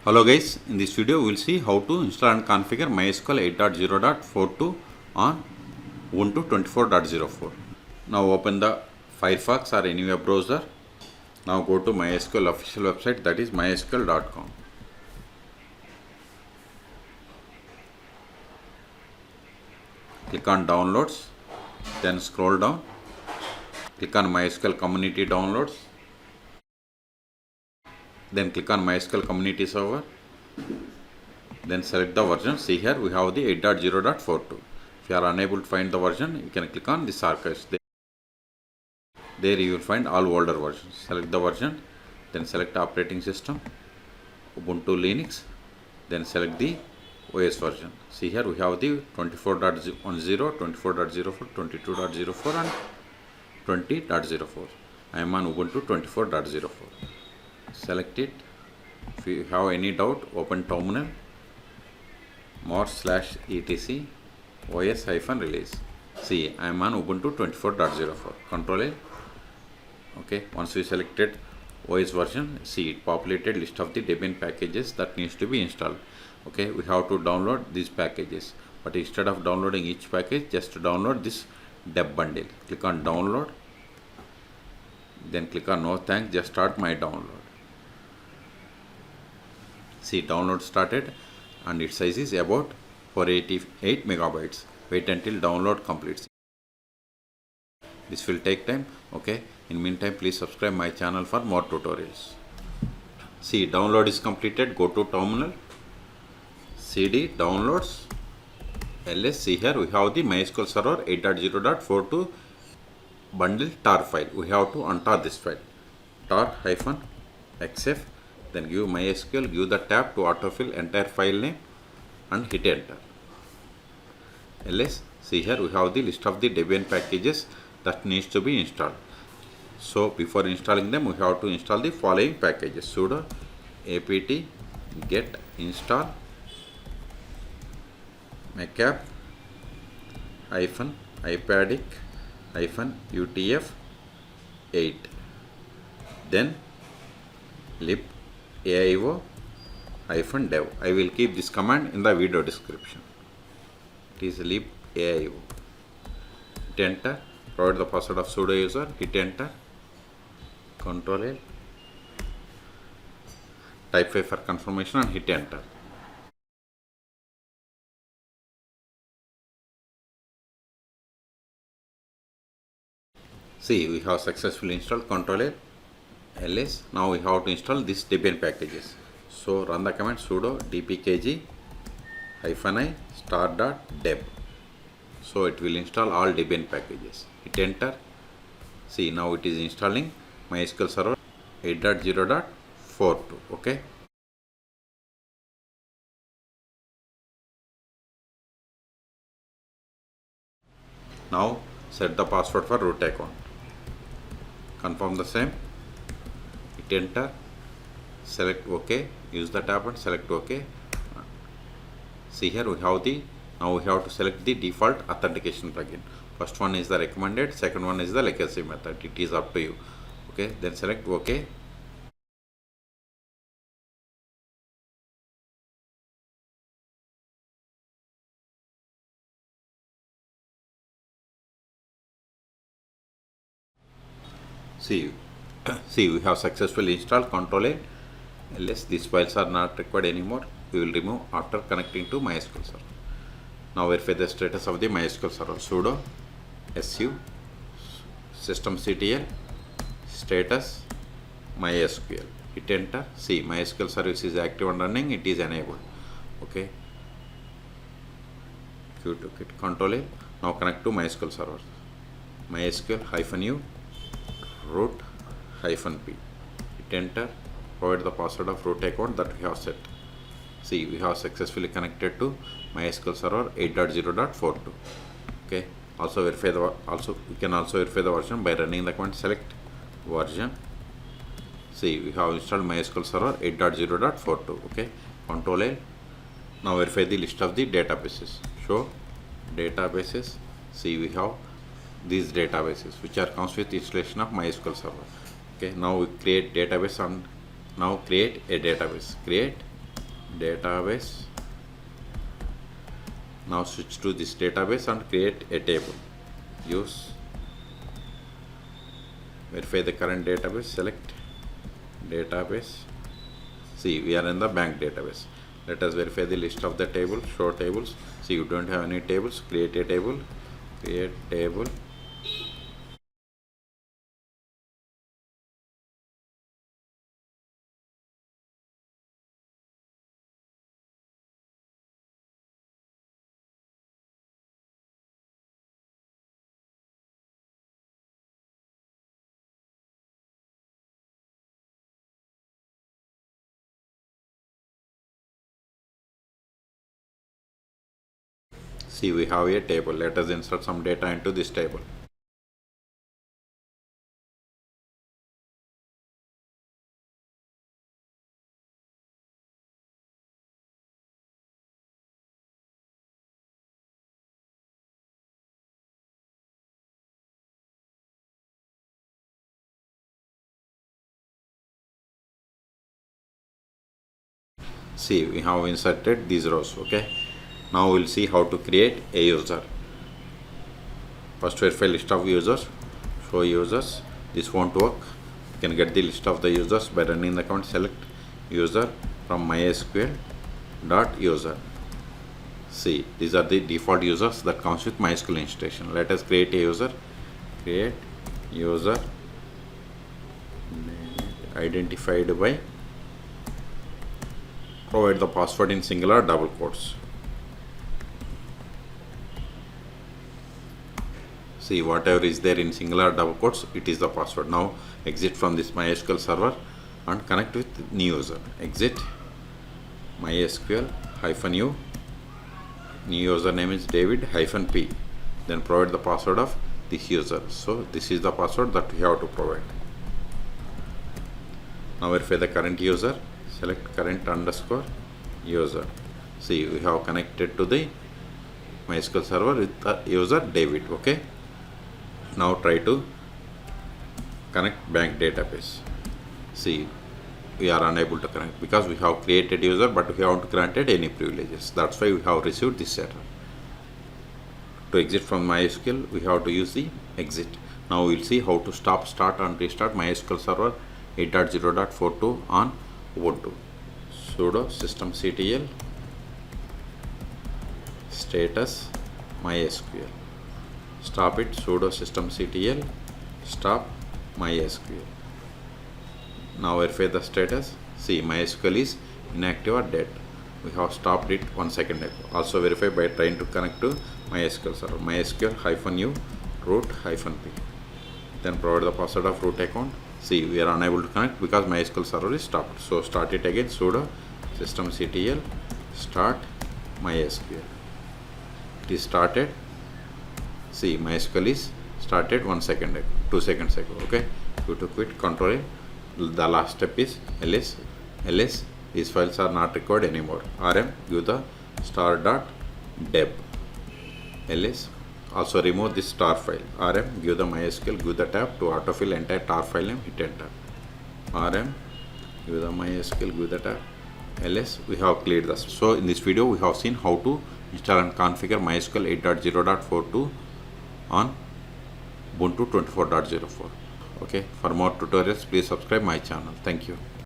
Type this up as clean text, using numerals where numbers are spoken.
Hello guys, in this video we will see how to install and configure MySQL 8.0.42 on Ubuntu 24.04. Now open the Firefox or any web browser. Now go to MySQL official website, that is mysql.com. Click on downloads, then scroll down, click on MySQL community downloads, then click on MySQL community server, then select the version. See here we have the 8.0.42. If you are unable to find the version, you can click on this archives. There you will find all older versions. Select the version, then select operating system, Ubuntu Linux, then select the OS version. See here we have the 24.10, 24.04, 22.04 and 20.04. I am on Ubuntu 24.04. Select it. If you have any doubt, open terminal, /etc os-release. See, I am on Ubuntu 24.04. Control A. Okay, once we selected OS version, see it populated list of the Debian packages that needs to be installed. Okay, we have to download these packages, but instead of downloading each package, just download this deb bundle. Click on download, then click on no thanks, just start my download. See, download started and its size is about 488 megabytes. Wait until download completes. This will take time. Okay, in meantime please subscribe my channel for more tutorials. See, download is completed. Go to terminal, cd downloads ls. See here we have the MySQL server 8.0.42 bundle tar file. We have to untar this file, tar-xf, then give MySQL, give the tab to autofill entire file name and hit enter. ls. See here we have the list of the Debian packages that needs to be installed. So before installing them, we have to install the following packages: sudo apt-get install macap-ipadic-utf8, then libaio-dev. I will keep this command in the video description. It is libaio. Hit enter. Provide the password of sudo user. Hit enter. Control L. Type 5 for confirmation and hit enter. See, we have successfully installed. Control L, ls. Now we have to install these Debian packages. So run the command sudo dpkg-i star.deb. So it will install all Debian packages. Hit enter. See, now it is installing MySQL server 8.0.42. Okay. Now set the password for root account. Confirm the same. Hit enter. Select OK. Use the tab and select OK. See here we have the, now we have to select the default authentication plugin. First one is the recommended, second one is the legacy method. It is up to you. Okay, then select OK. See, we have successfully installed. Control A, ls. These files are not required anymore. We will remove after connecting to MySQL server. Now verify the status of the MySQL server. Sudo su systemctl status MySQL. Hit enter. See, MySQL service is active and running. It is enabled. Okay. Hit Control A. Now connect to MySQL server. MySQL-u root-p. Hit enter. Provide the password of root account that we have set. See, we have successfully connected to MySQL server 8.0.42. Okay. Also verify the we can also verify the version by running the command select version. See, we have installed MySQL server 8.0.42. Okay. Control L. Now verify the list of the databases. Show databases. See, we have these databases which are comes with installation of MySQL server. Okay. Now we create database and now create a database. Create database. Now switch to this database and create a table. Use, verify the current database, select database. See, we are in the bank database. Let us verify the list of the table, show tables. See, you don't have any tables, create a table, create table. See, we have a table. Let us insert some data into this table. See, we have inserted these rows. Okay, now we'll see how to create a user. First, verify list of users, show users. This won't work. You can get the list of the users by running the command select user from MySQL.user. See, these are the default users that comes with MySQL installation. Let us create a user. Create user identified by, provide the password in singular double quotes. See, whatever is there in singular double quotes, it is the password. Now exit from this MySQL server and connect with new user. Exit MySQL -u, new username is David-P. Then provide the password of this user. So this is the password that we have to provide. Now verify the current user. Select current underscore user. See, we have connected to the MySQL server with the user David. Okay. Now try to connect bank database. See, we are unable to connect because we have created user but we haven't granted any privileges. That's why we have received this error. To exit from MySQL, we have to use the exit. Now we will see how to stop, start and restart MySQL server 8.0.42 on Ubuntu. Sudo systemctl status MySQL. Stop it, sudo systemctl stop MySQL. Now verify the status. See, MySQL is inactive or dead. We have stopped it 1 second ago. Also verify by trying to connect to MySQL server. MySQL -u root -p. Then provide the password of root account. See, we are unable to connect because MySQL server is stopped. So start it again. Sudo systemctl start MySQL. It is started. See, MySQL is started 1 second ago, 2 seconds ago. Okay, go to quit, control it. The last step is ls. These files are not required anymore. rm, give the star.deb. ls, also remove this star file. rm, give the MySQL, give the tab to autofill entire tar file name, hit enter. rm, give the MySQL, give the tab. ls, we have cleared this. So in this video we have seen how to install and configure MySQL 8.0.42 on Ubuntu 24.04. Okay, for more tutorials please subscribe my channel. Thank you.